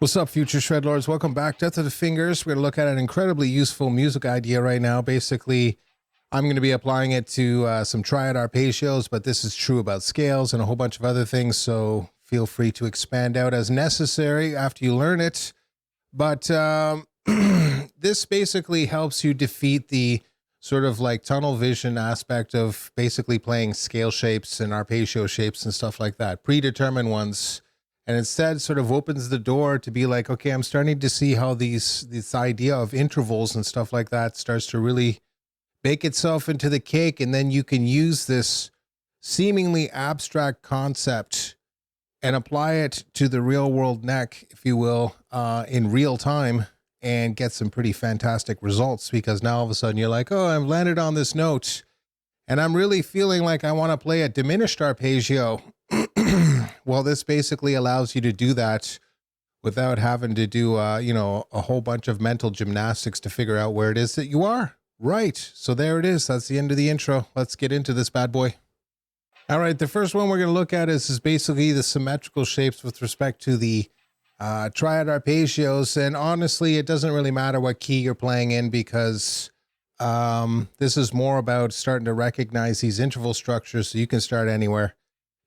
What's up, future shredlords? Welcome back. Death of the Fingers. We're going to look at an incredibly useful music idea right now. Basically, I'm going to be applying it to some triad arpeggios, but this is true about scales and a whole bunch of other things, so feel free to expand out as necessary after you learn it. But this basically helps you defeat the sort of like tunnel vision aspect of basically playing scale shapes and arpeggio shapes and stuff like that, predetermined ones. And instead sort of opens the door to be like, okay, I'm starting to see how this idea of intervals and stuff like that starts to really bake itself into the cake. And then you can use this seemingly abstract concept and apply it to the real world neck, if you will, in real time, and get some pretty fantastic results, because now all of a sudden you're like, oh, I've landed on this note and I'm really feeling like I want to play a diminished arpeggio. Well, this basically allows you to do that without having to do, a whole bunch of mental gymnastics to figure out where it is that you are. Right. So there it is. That's the end of the intro. Let's get into this bad boy. All right. The first one we're going to look at is basically the symmetrical shapes with respect to the triad arpeggios. And honestly, it doesn't really matter what key you're playing in, because this is more about starting to recognize these interval structures, so you can start anywhere.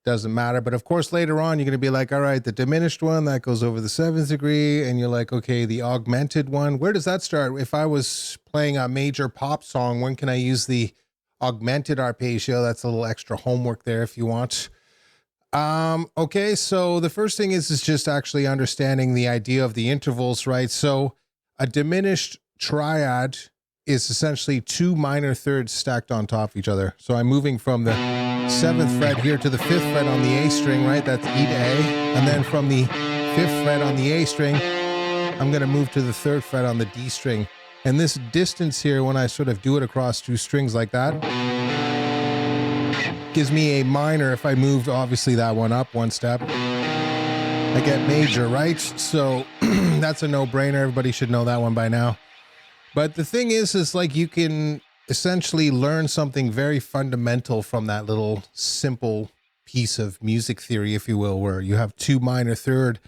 Doesn't matter. But of course, later on, you're going to be like, all right, the diminished one, that goes over the 7th degree. And you're like, okay, the augmented one, where does that start? If I was playing a major pop song, when can I use the augmented arpeggio? That's a little extra homework there if you want. Okay, so the first thing is just actually understanding the idea of the intervals, right? So a diminished triad is essentially 2 minor thirds stacked on top of each other. So I'm moving from the 7th fret here to the 5th fret on the A string, right? That's E to A. And then from the 5th fret on the A string, I'm going to move to the 3rd fret on the D string. And this distance here, when I sort of do it across 2 strings like that, gives me a minor. If I moved, obviously, that one up 1 step, I get major, right? So that's a no-brainer. Everybody should know that one by now. But the thing is like you can essentially learn something very fundamental from that little simple piece of music theory, if you will, where you have 2 minor third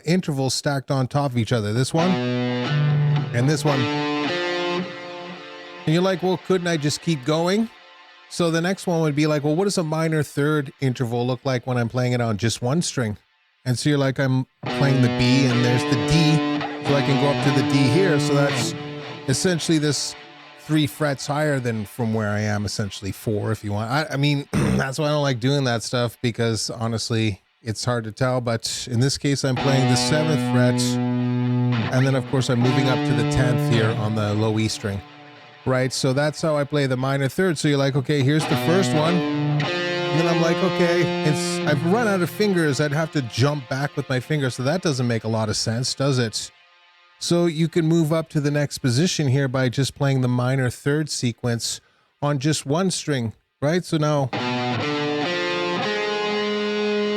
intervals stacked on top of each other. This one and this one. And you're like, well, couldn't I just keep going? So the next one would be like, well, what does a minor third interval look like when I'm playing it on just 1 string? And so you're like, I'm playing the B and there's the D, so I can go up to the D here. So that's essentially this 3 frets higher than from where I am, essentially 4 if you want. I mean, that's why I don't like doing that stuff, because honestly, it's hard to tell. But in this case, I'm playing the 7th fret. And then, of course, I'm moving up to the 10th here on the low E string. Right? So that's how I play the minor third. So you're like, okay, here's the first one. And then I'm like, okay, I've run out of fingers. I'd have to jump back with my fingers. So that doesn't make a lot of sense, does it? So you can move up to the next position here by just playing the minor third sequence on just 1 string, right? So now,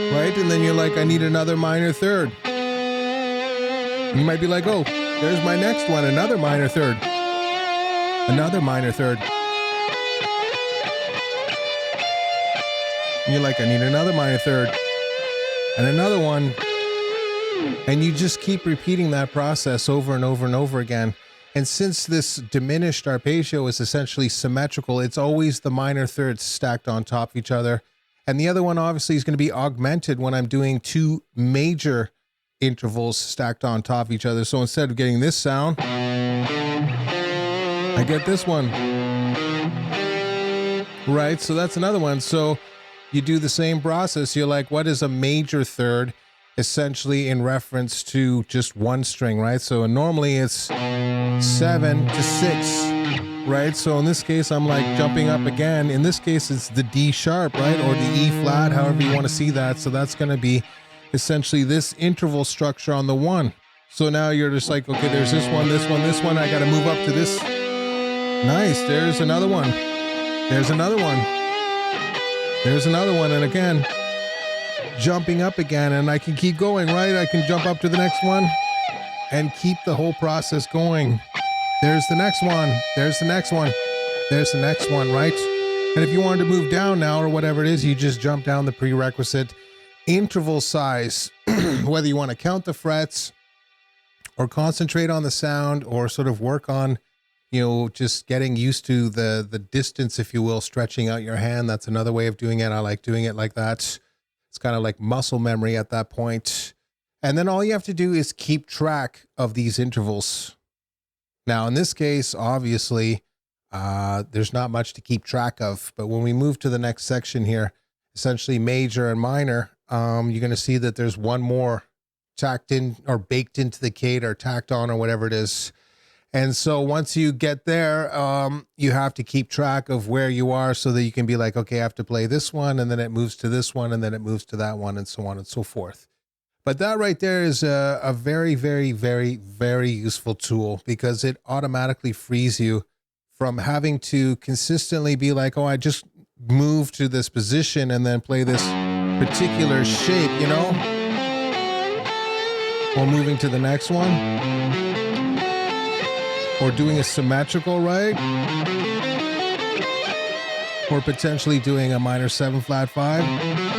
right? And then you're like, I need another minor third. And you might be like, oh, there's my next one, another minor third. Another minor third. And you're like, I need another minor third. And another one. And you just keep repeating that process over and over and over again. And since this diminished arpeggio is essentially symmetrical, it's always the minor thirds stacked on top of each other. And the other one obviously is going to be augmented when I'm doing 2 major intervals stacked on top of each other. So instead of getting this sound, I get this one. Right? So that's another one. So you do the same process. You're like, what is a major third? Essentially in reference to just 1 string, right? So normally it's 7 to 6, right? So in this case, I'm like jumping up again. In this case, it's the D sharp, right? Or the E flat, however you want to see that. So that's going to be essentially this interval structure on the 1. So now you're just like, okay, there's this one, this one, this one. I got to move up to this. Nice. There's another one. There's another one. There's another one. And again, jumping up again, and I can keep going, right? I can jump up to the next one and keep the whole process going. There's the next one. There's the next one. There's the next one, right? And if you wanted to move down now or whatever it is, you just jump down the prerequisite interval size. whether you want to count the frets or concentrate on the sound or sort of work on, you know, just getting used to the distance, if you will, stretching out your hand. That's another way of doing it. I like doing it like that. It's kind of like muscle memory at that point. And then all you have to do is keep track of these intervals. Now, in this case, obviously, there's not much to keep track of. But when we move to the next section here, essentially major and minor, you're going to see that there's one more tacked in or baked into the kit or tacked on or whatever it is. And so once you get there, you have to keep track of where you are so that you can be like, okay, I have to play this one, and then it moves to this one, and then it moves to that one, and so on and so forth. But that right there is a very, very, very, very useful tool, because it automatically frees you from having to consistently be like, oh, I just move to this position and then play this particular shape, you know, or moving to the next one, or doing a symmetrical, right? Or potentially doing a minor 7 flat 5.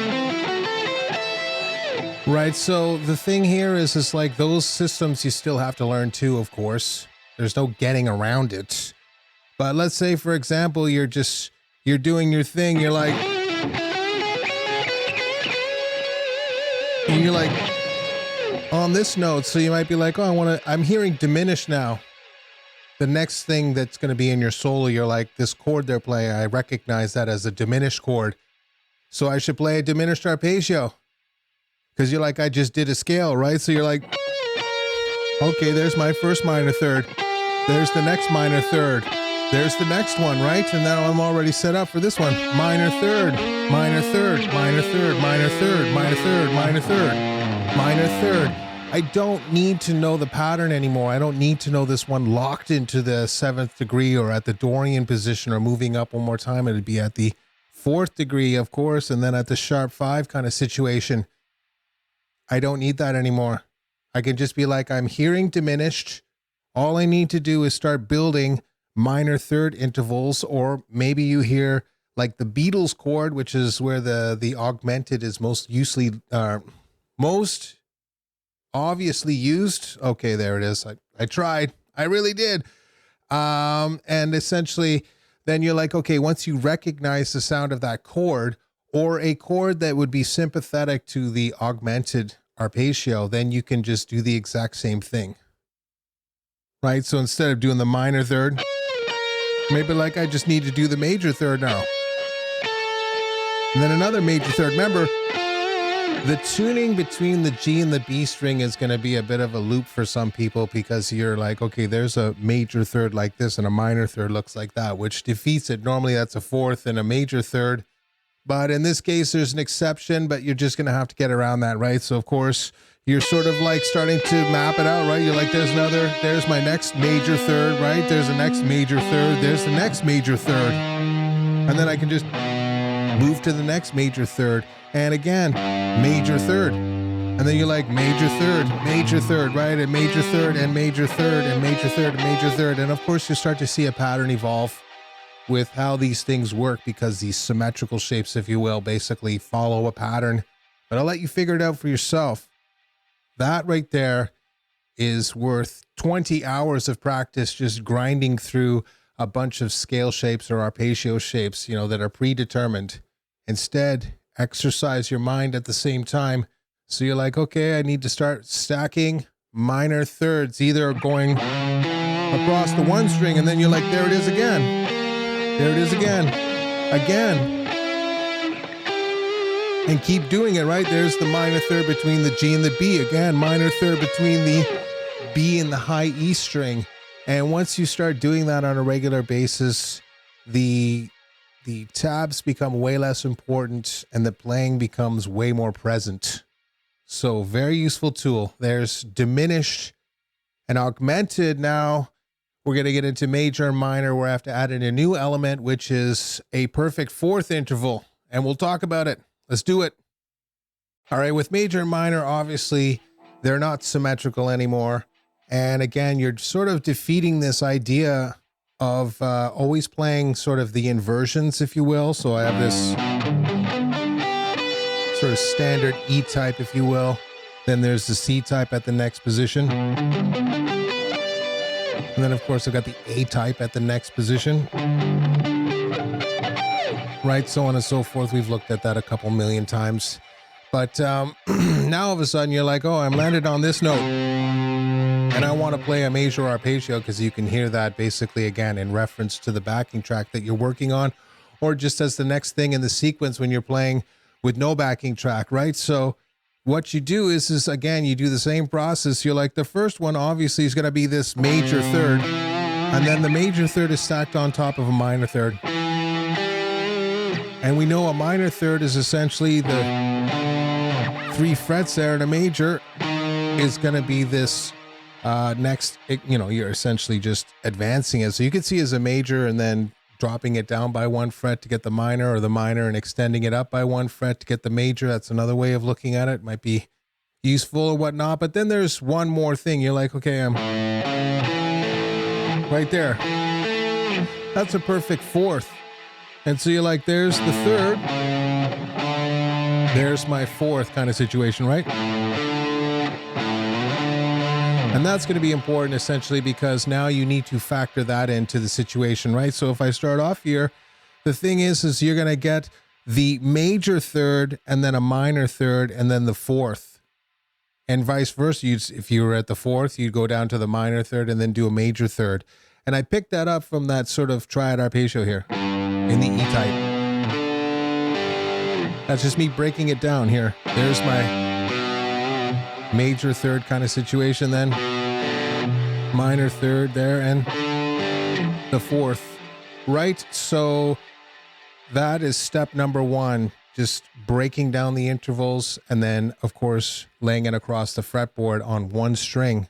Right, so the thing here is like those systems you still have to learn too, of course. There's no getting around it. But let's say, for example, you're doing your thing, you're like, and you're like on this note, so you might be like, oh, I'm hearing diminished now. The next thing that's going to be in your solo, you're like, this chord they're playing, I recognize that as a diminished chord. So I should play a diminished arpeggio. Because you're like, I just did a scale, right? So you're like, okay, there's my first minor third. There's the next minor third. There's the next one, right? And now I'm already set up for this one. Minor third, minor third, minor third, minor third, minor third, minor third, minor third. I don't need to know the pattern anymore. I don't need to know this one locked into the 7th degree or at the Dorian position or moving up one more time. It'd be at the 4th degree, of course, and then at the sharp 5 kind of situation. I don't need that anymore. I can just be like, I'm hearing diminished. All I need to do is start building minor third intervals, or maybe you hear like the Beatles chord, which is where the augmented is most obviously used. Okay, there it is. I tried. I really did. And essentially, then you're like, okay, once you recognize the sound of that chord, or a chord that would be sympathetic to the augmented arpeggio, then you can just do the exact same thing. Right? So instead of doing the minor third, maybe like I just need to do the major third now. And then another major third. Remember, the tuning between the G and the B string is going to be a bit of a loop for some people, because you're like, okay, there's a major third like this and a minor third looks like that, which defeats it. Normally that's a 4th and a major third. But in this case, there's an exception, but you're just going to have to get around that, right? So, of course, you're sort of like starting to map it out, right? You're like, there's my next major third, right? There's the next major third. There's the next major third. And then I can just move to the next major third. And again, major third. And then you're like, major third, right? And major third, and major third, and major third, and major third. And of course, you start to see a pattern evolve with how these things work, because these symmetrical shapes, if you will, basically follow a pattern. But I'll let you figure it out for yourself. That right there is worth 20 hours of practice, just grinding through a bunch of scale shapes or arpeggio shapes, you know, that are predetermined. Instead, exercise your mind at the same time. So you're like, okay, I need to start stacking minor thirds, either going across the one string, and then you're like, there it is again. There it is again. And keep doing it, right? There's the minor third between the G and the B. Again, minor third between the B and the high E string. And once you start doing that on a regular basis, the tabs become way less important and the playing becomes way more present. So very useful tool. There's diminished and augmented. Now we're going to get into major and minor, where I have to add in a new element, which is a perfect 4th interval. And we'll talk about it. Let's do it. All right, with major and minor, obviously, they're not symmetrical anymore. And again, you're sort of defeating this idea of always playing sort of the inversions, if you will. So I have this sort of standard E type, if you will, Then there's the C type at the next position. And then, of course, I've got the A type at the next position. Right, so on and so forth. We've looked at that a couple million times. But now all of a sudden you're like, oh, I'm landed on this note. And I want to play a major arpeggio, because you can hear that basically, again, in reference to the backing track that you're working on, or just as the next thing in the sequence when you're playing with no backing track, right? So what you do is again, you do the same process. You're like, the first one obviously is going to be this major third, and then the major third is stacked on top of a minor third. And we know a minor third is essentially the 3 frets there, and a major is going to be this next, you're essentially just advancing it. So you can see as a major and then dropping it down by 1 fret to get the minor, or the minor and extending it up by 1 fret to get the major. That's another way of looking at it. Might be useful or whatnot. But then there's one more thing. You're like, okay, I'm right there. That's a perfect 4th. And so you're like, there's the 3rd. There's my 4th kind of situation, right? And that's going to be important essentially, because now you need to factor that into the situation, right? So if I start off here, the thing is you're going to get the major 3rd and then a minor 3rd and then the 4th. And vice versa. If you were at the 4th, you'd go down to the minor 3rd and then do a major 3rd. And I picked that up from that sort of triad arpeggio here in the E type. That's just me breaking it down here. There's my major 3rd kind of situation, then minor 3rd there, and the 4th, right? So that is step number 1, just breaking down the intervals, and then of course laying it across the fretboard on 1 string.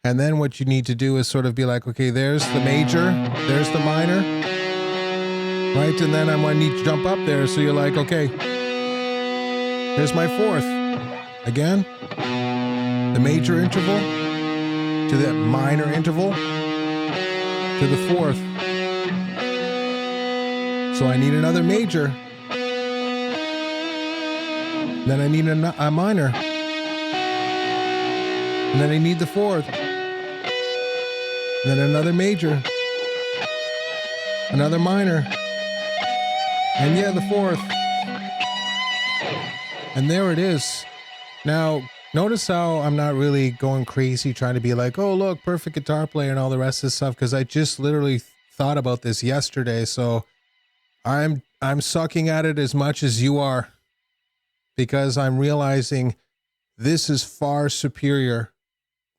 And then what you need to do is sort of be like, okay, there's the major, there's the minor, right? And then I'm going to need to jump up there. So you're like, okay, there's my 4th. Again, the major interval to the minor interval to the 4th. So I need another major. Then I need a minor. And then I need the 4th. Then another major. Another minor. And yeah, the 4th. And there it is. Now, notice how I'm not really going crazy trying to be like, oh, look, perfect guitar player and all the rest of this stuff, because I just literally thought about this yesterday. So I'm sucking at it as much as you are, because I'm realizing this is far superior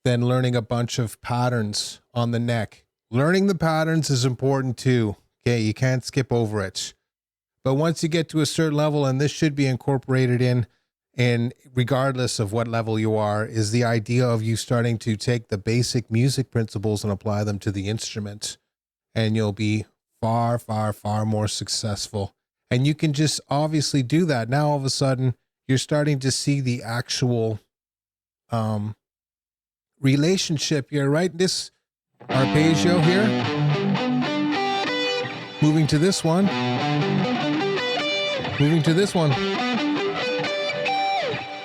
than learning a bunch of patterns on the neck. Learning the patterns is important too. Okay, you can't skip over it. But once you get to a certain level, and this should be incorporated in regardless of what level you are, is the idea of you starting to take the basic music principles and apply them to the instrument. And you'll be far, far, far more successful. And you can just obviously do that. Now, all of a sudden, you're starting to see the actual relationship here, right? This arpeggio here, moving to this one, moving to this one,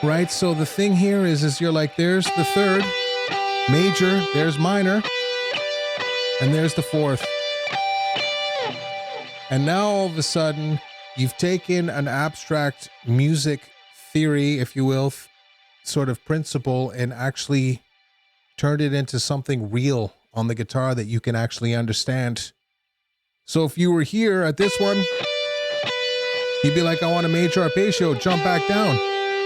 right? So the thing here is you're like, there's the 3rd, major, there's minor, and there's the 4th. And now all of a sudden, you've taken an abstract music theory, if you will, sort of principle, and actually turned it into something real on the guitar that you can actually understand. So if you were here at this one, you'd be like, I want a major arpeggio, jump back down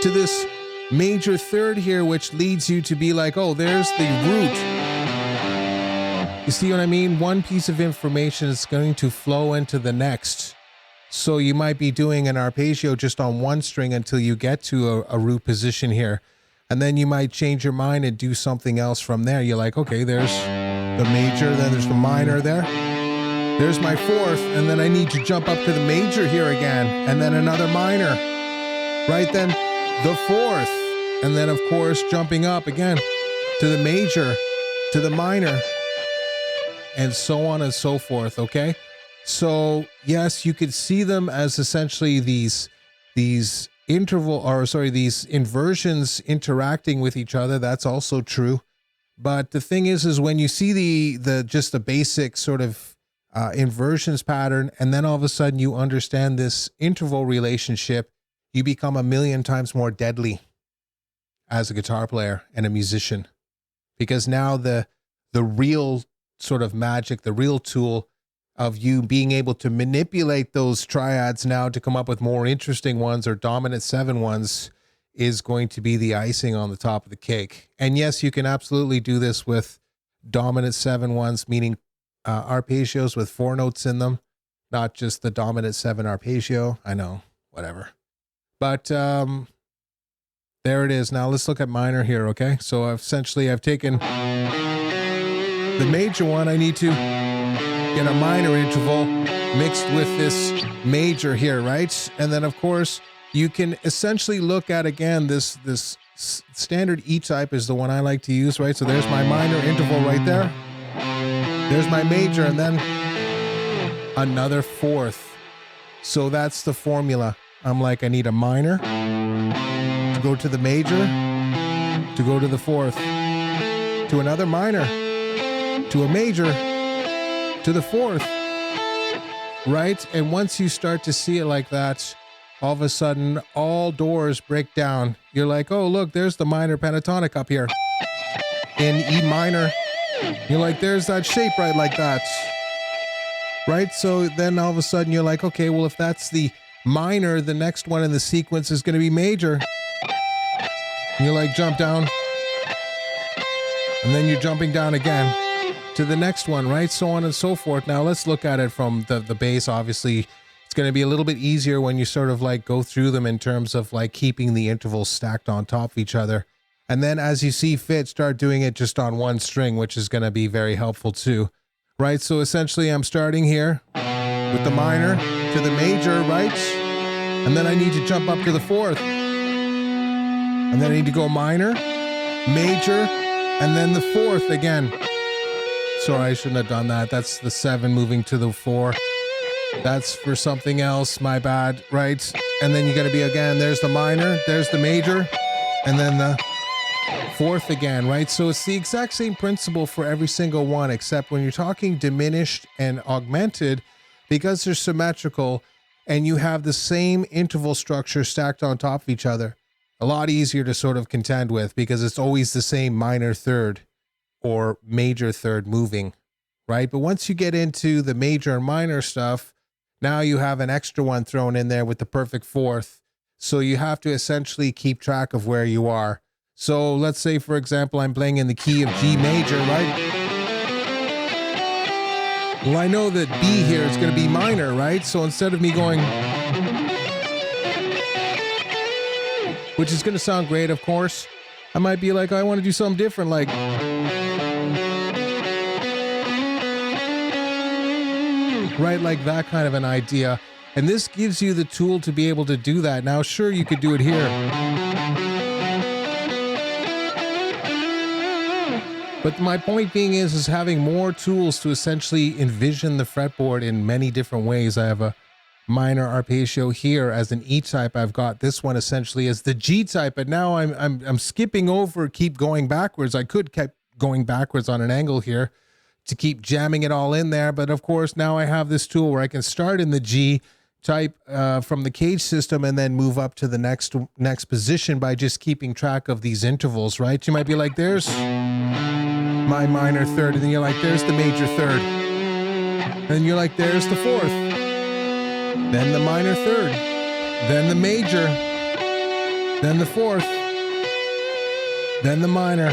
to this major 3rd here, which leads you to be like, oh, there's the root. You see what I mean? One piece of information is going to flow into the next. So you might be doing an arpeggio just on 1 string until you get to a root position here. And then you might change your mind and do something else from there. You're like, okay, there's the major, then there's the minor there. There's my 4th, and then I need to jump up to the major here again, and then another minor. Right then, the 4th. And then, of course, jumping up again to the major, to the minor, and so on and so forth, okay? So, yes, you could see them as essentially these these inversions interacting with each other, that's also true. But the thing is when you see just the basic sort of inversions pattern, and then all of a sudden you understand this interval relationship, you become a million times more deadly as a guitar player and a musician, because now the real sort of magic, the real tool of you being able to manipulate those triads now to come up with more interesting ones or dominant 7 ones is going to be the icing on the top of the cake. And yes, you can absolutely do this with dominant 7 ones, meaning arpeggios with 4 notes in them, not just the dominant 7 arpeggio. I know, whatever. But there it is. Now let's look at minor here, okay? So essentially I've taken the major one. I need to get a minor interval mixed with this major here, right? And then of course you can essentially look at, again, this standard E type is the one I like to use, right? So there's my minor interval right there. There's my major, and then another 4th. So that's the formula. I'm like, I need a minor to go to the major, to go to the 4th, to another minor, to a major, to the 4th, right? And once you start to see it like that, all of a sudden, all doors break down. You're like, oh, look, there's the minor pentatonic up here in E minor. You're like, there's that shape right like that, right? So then all of a sudden you're like, okay, well, if that's the minor, the next one in the sequence is going to be major. And you're like, jump down. And then you're jumping down again to the next one, right? So on and so forth. Now let's look at it from the bass. Obviously, it's going to be a little bit easier when you sort of like go through them in terms of like keeping the intervals stacked on top of each other. And then as you see fit, start doing it just on one string, which is going to be very helpful too, right? So essentially I'm starting here with the minor to the major, right? And then I need to jump up to the 4th. And then I need to go minor, major, and then the 4th again. Sorry, I shouldn't have done that. That's the 7 moving to the 4. That's for something else, my bad, right? And then you're going to be, again, there's the minor, there's the major, and then the 4th again, right? So it's the exact same principle for every single one, except when you're talking diminished and augmented, because they're symmetrical and you have the same interval structure stacked on top of each other, a lot easier to sort of contend with, because it's always the same minor 3rd or major 3rd moving, right? But once you get into the major and minor stuff, now you have an extra one thrown in there with the perfect 4th. So you have to essentially keep track of where you are. So let's say, for example, I'm playing in the key of G major, right? Well, I know that B here is going to be minor, right? So instead of me going, which is going to sound great, of course, I might be like, I want to do something different, like, right, like that kind of an idea. And this gives you the tool to be able to do that. Now, sure, you could do it here. But my point being is having more tools to essentially envision the fretboard in many different ways. I have a minor arpeggio here as an E type. I've got this one essentially as the G type, but now I'm skipping over, keep going backwards. I could keep going backwards on an angle here to keep jamming it all in there. But of course, now I have this tool where I can start in the G type from the cage system and then move up to the next position by just keeping track of these intervals, right? You might be like, there's my minor 3rd, and then you're like, there's the major 3rd. And then you're like, there's the 4th. Then the minor 3rd. Then the major. Then the 4th. Then the minor.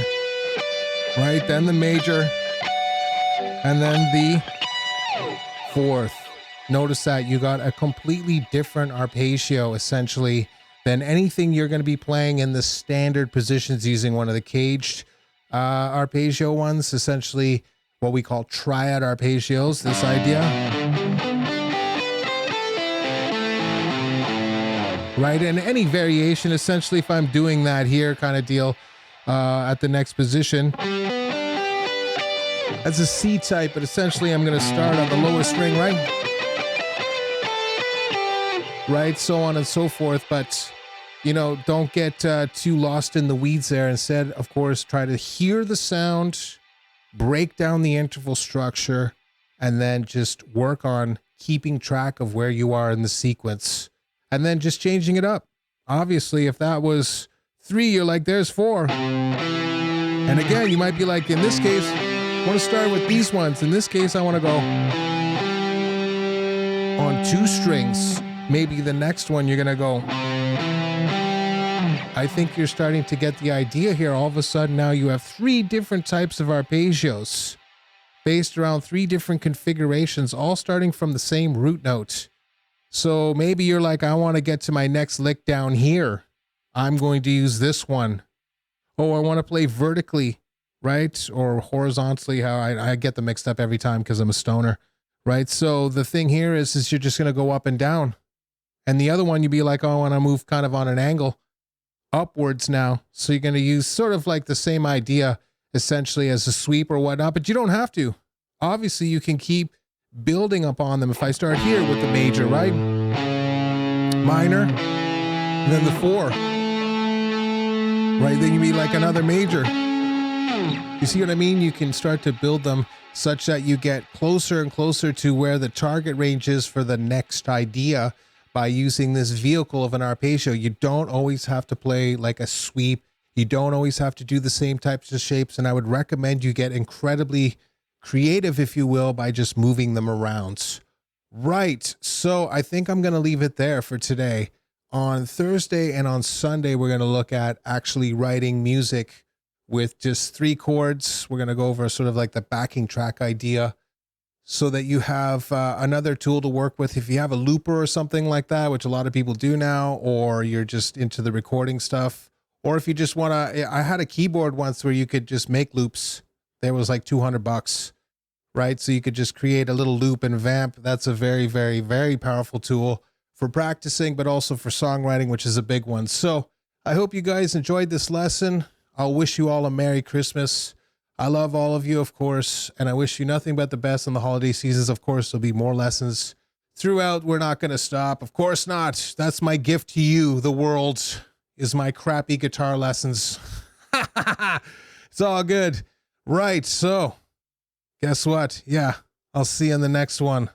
Right? Then the major. And then the 4th. Notice that you got a completely different arpeggio, essentially, than anything you're going to be playing in the standard positions using one of the caged arpeggio ones, essentially what we call triad arpeggios, this idea. Right, and any variation, essentially, if I'm doing that here kind of deal at the next position, that's a C type, but essentially I'm going to start on the lowest string, right? Right, so on and so forth. But you know, don't get too lost in the weeds there. Instead, of course, try to hear the sound, break down the interval structure, and then just work on keeping track of where you are in the sequence, and then just changing it up. Obviously, if that was 3, you're like, there's 4. And again, you might be like, in this case, I want to start with these ones. In this case, I want to go on 2 strings. Maybe the next one, you're going to go. I think you're starting to get the idea here. All of a sudden, now you have 3 different types of arpeggios based around 3 different configurations, all starting from the same root note. So maybe you're like, I want to get to my next lick down here. I'm going to use this one. Oh, I want to play vertically, right? Or horizontally. How I get them mixed up every time because I'm a stoner, right? So the thing here is you're just going to go up and down. And the other one, you'd be like, oh, I want to move kind of on an angle upwards now. So you're going to use sort of like the same idea essentially as a sweep or whatnot, but you don't have to. Obviously, you can keep building upon them. If I start here with the major, right? Minor, and then the 4. Right? Then you be like another major. You see what I mean? You can start to build them such that you get closer and closer to where the target range is for the next idea by using this vehicle of an arpeggio. You don't always have to play like a sweep. You don't always have to do the same types of shapes. And I would recommend you get incredibly creative, if you will, by just moving them around. Right. So I think I'm going to leave it there for today. On Thursday and on Sunday, we're going to look at actually writing music with just 3 chords. We're going to go over sort of like the backing track idea so that you have another tool to work with. If you have a looper or something like that, which a lot of people do now, or you're just into the recording stuff, or if you just want to, I had a keyboard once where you could just make loops. There was like $200, right? So you could just create a little loop and vamp. That's a very, very, very powerful tool for practicing, but also for songwriting, which is a big one. So I hope you guys enjoyed this lesson. I'll wish you all a Merry Christmas. I love all of you, of course, and I wish you nothing but the best in the holiday seasons. Of course, there'll be more lessons throughout. We're not going to stop. Of course not. That's my gift to you, the world, is my crappy guitar lessons. It's all good. Right, so guess what? Yeah, I'll see you in the next one.